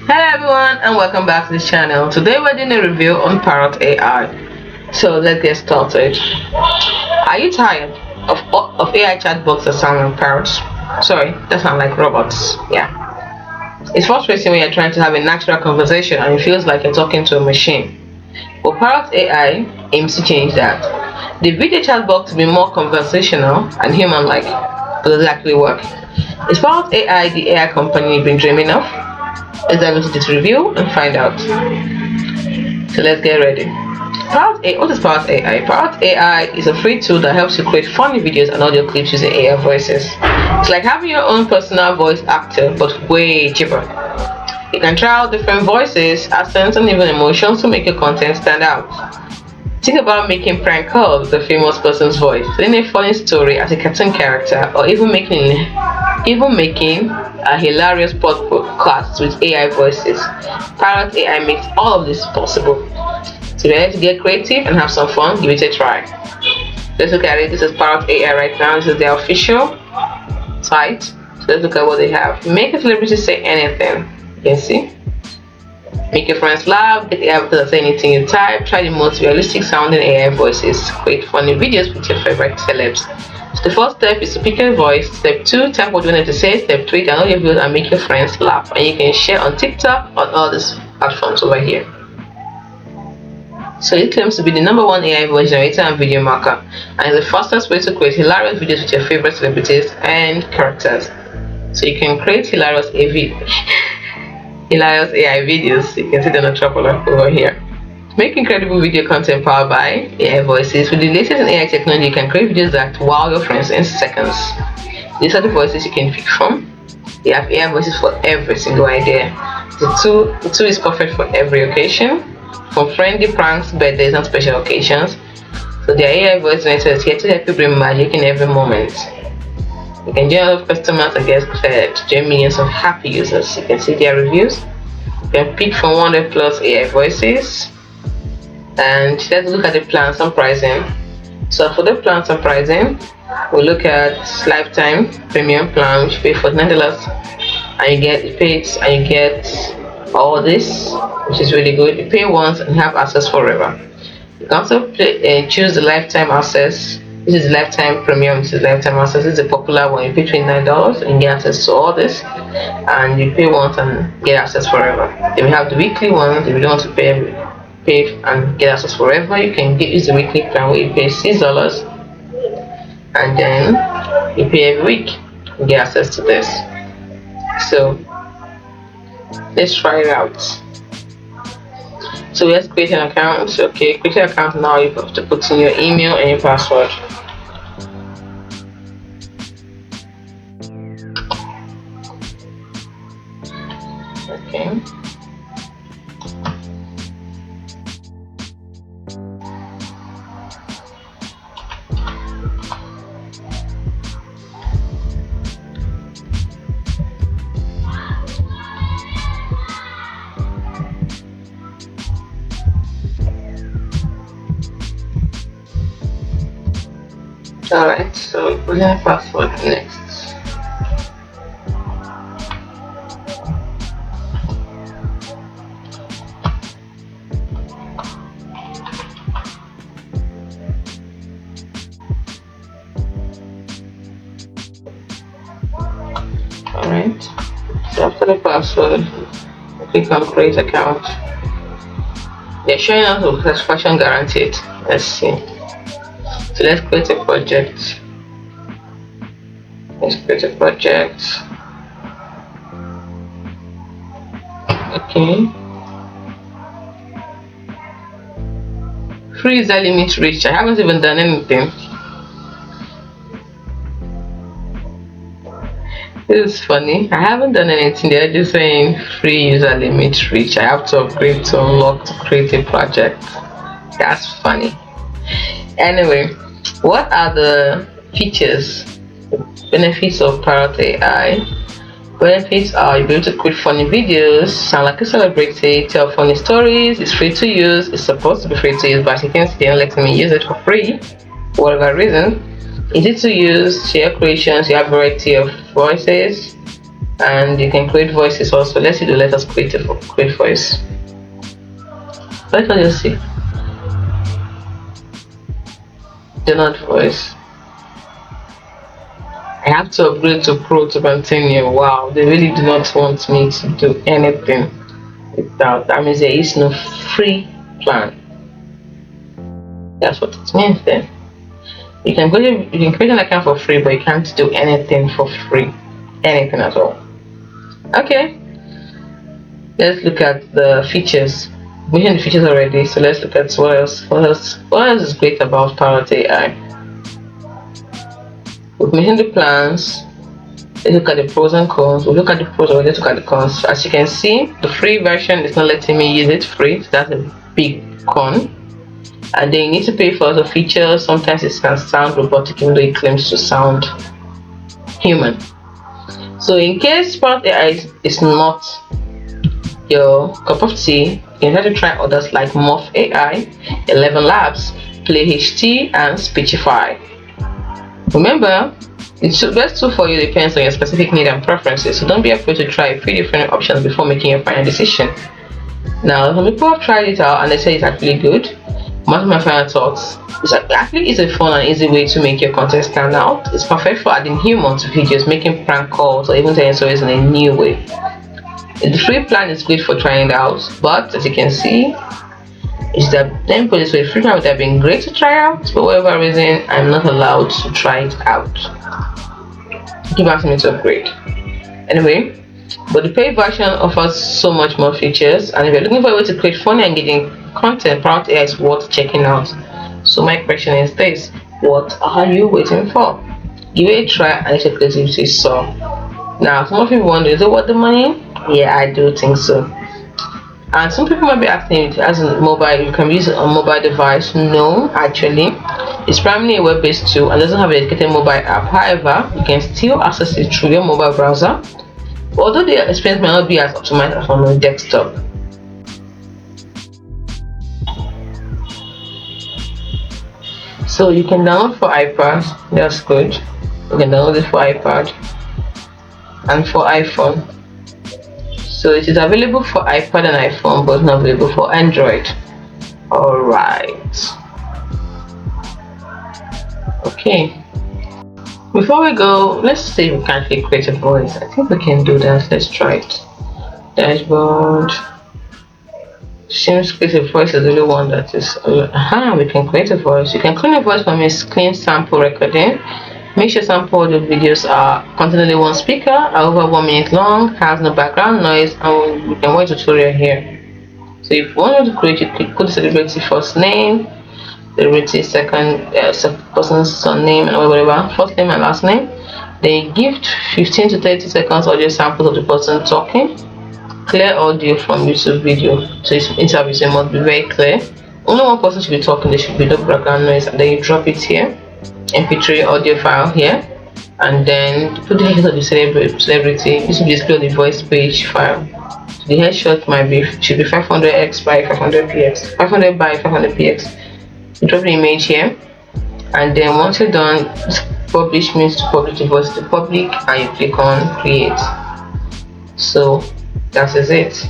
Hello everyone and welcome back to the channel. Today we're doing a review on Parrot AI. So let's get started. Are you tired of AI chatbots that sound like parrots? Sorry, that sound like robots. Yeah. It's frustrating when you're trying to have a natural conversation and it feels like you're talking to a machine. But Parrot AI aims to change that. The video chatbot to be more conversational and human-like. Does it actually work? Is Parrot AI the AI company you've been dreaming of? Let's dive into this review and find out. So let's get ready. What is Parrot AI? Parrot AI is a free tool that helps you create funny videos and audio clips using AI voices. It's like having your own personal voice actor, but way cheaper. You can try out different voices, accents, and even emotions to make your content stand out. Think about making prank calls with a famous person's voice, telling a funny story as a cartoon character, or even making a hilarious podcast with AI voices. Parrot AI makes all of this possible. So you're ready to get creative and have some fun? Give it a try. Let's look at it. This is Parrot AI right now. This is their official site. So let's look at what they have. Make a celebrity say anything. You can see. Make your friends laugh, get AI to say anything you type, try the most realistic sounding AI voices, create funny videos with your favorite celebs. So the first step is to pick your voice. Step 2, type what you wanted to say. Step 3, download your videos and make your friends laugh. And you can share on TikTok, on all these platforms over here. So it claims to be the #1 AI voice generator and video marker, and is the fastest way to create hilarious videos with your favorite celebrities and characters. So you can create hilarious AI videos. You can see the Metropolis over here. Make incredible video content powered by AI voices. With the latest in AI technology, you can create videos that wow your friends in seconds. These are the voices you can pick from. They have AI voices for every single idea. The tool is perfect for every occasion, from friendly pranks, birthdays, and special occasions. So the AI voice generator is here to help you bring magic in every moment. You can join a lot of customers and get fed to join millions of happy users. You can see their reviews. You can pick from 100 plus AI voices. And let's look at the plans and pricing. So for the plans and pricing, we'll look at lifetime premium plan, which you pay $49 and you get all this, which is really good. You pay once and have access forever. You can also choose the lifetime access. This is lifetime premium. This is lifetime access. This is a popular one. You pay $29 and get access to all this, and you pay once and get access forever. Then we have the weekly one. If you don't want to pay and get access forever, you can use the weekly plan where you pay $6 and then you pay every week and get access to this. So let's try it out. So let's create an account. So, okay, create an account now. You have to put in your email and your password. Okay. Alright, so put in a password next. Alright, so after the password, click on create account. They're showing us with satisfaction guaranteed. Let's see. So let's create a project. Okay. Free user limit reached. I haven't even done anything. This is funny. I haven't done anything. They're just saying free user limit reached. I have to upgrade to unlock to create a project. That's funny. Anyway, what are the benefits of Parrot AI? Benefits are you'll be able to create funny videos, sound like a celebrity, tell funny stories. It's free to use. It's supposed to be free to use, but you can see they're letting me use it for free for whatever reason. Easy to use, share creations. You have a variety of voices, and you can create voices also. Let's see, let us create a create voice. Let us just see. Do not voice. I have to upgrade to Pro to continue. Wow, they really do not want me to do anything without. That means there is no free plan. That's what it means then. You can create an account for free, but you can't do anything for free. Anything at all. Okay. Let's look at the features. We mentioned the features already, so let's look at what else. What else is great about Parrot AI? We've mentioned the plans. Let's look at the pros and cons. We'll look at the pros or let's look at the cons. As you can see, the free version is not letting me use it free, so that's a big con. And then you need to pay for other features. Sometimes it can sound robotic even though it claims to sound human. So in case Parrot AI is not your cup of tea, you can try to try others like Morph AI, 11 Labs, Play HT, and Speechify. Remember, the best tool for you depends on your specific need and preferences, so don't be afraid to try 3 different options before making your final decision. Now, some people have tried it out and they say it's actually good. Most of my final thoughts is actually is a fun and easy way to make your content stand out. It's perfect for adding humor to videos, making prank calls, or even telling stories in a new way. The free plan is great for trying it out, but as you can see, is that then put this way, free plan would have been great to try out, but for whatever reason, I'm not allowed to try it out. Keep asking me to upgrade. Anyway, but the paid version offers so much more features, and if you're looking for a way to create funny and engaging content, Parrot AI is worth checking out. So my question is this: what are you waiting for? Give it a try and let your creativity soar. Now, some of you wonder, is it worth the money? Yeah, I do think so. And some people might be asking, as a mobile, you can use it on mobile device. No, actually, it's primarily a web-based tool and doesn't have a dedicated mobile app. However, you can still access it through your mobile browser, although the experience may not be as optimized as on a desktop. So you can download for iPad. That's good. You can download it for iPad and for iPhone. So it is available for iPad and iPhone, but not available for Android. Alright. Okay. Before we go, let's see if we can create a voice. I think we can do that. Let's try it. Dashboard. Seems create a voice is the only one that is. We can create a voice. You can clone a voice from a screen sample recording. Make sure sample audio videos are contain only one speaker, are over 1 minute long, has no background noise, and we can watch a tutorial here. So if you want to create, you click put the celebrity first name, celebrity second person's surname and whatever, first name and last name. Then you give 15 to 30 seconds audio samples of the person talking. Clear audio from YouTube video. So this interview so it must be very clear. Only one person should be talking, there should be no background noise, and then you drop it here. MP3 audio file here, and then put the headshot of the celebrity. This will display on the voice page file. So the headshot should be 500x by 500px, 500 by 500px. You drop the image here, and then once you're done, publish means to publish the voice to public, and you click on create. So that is it.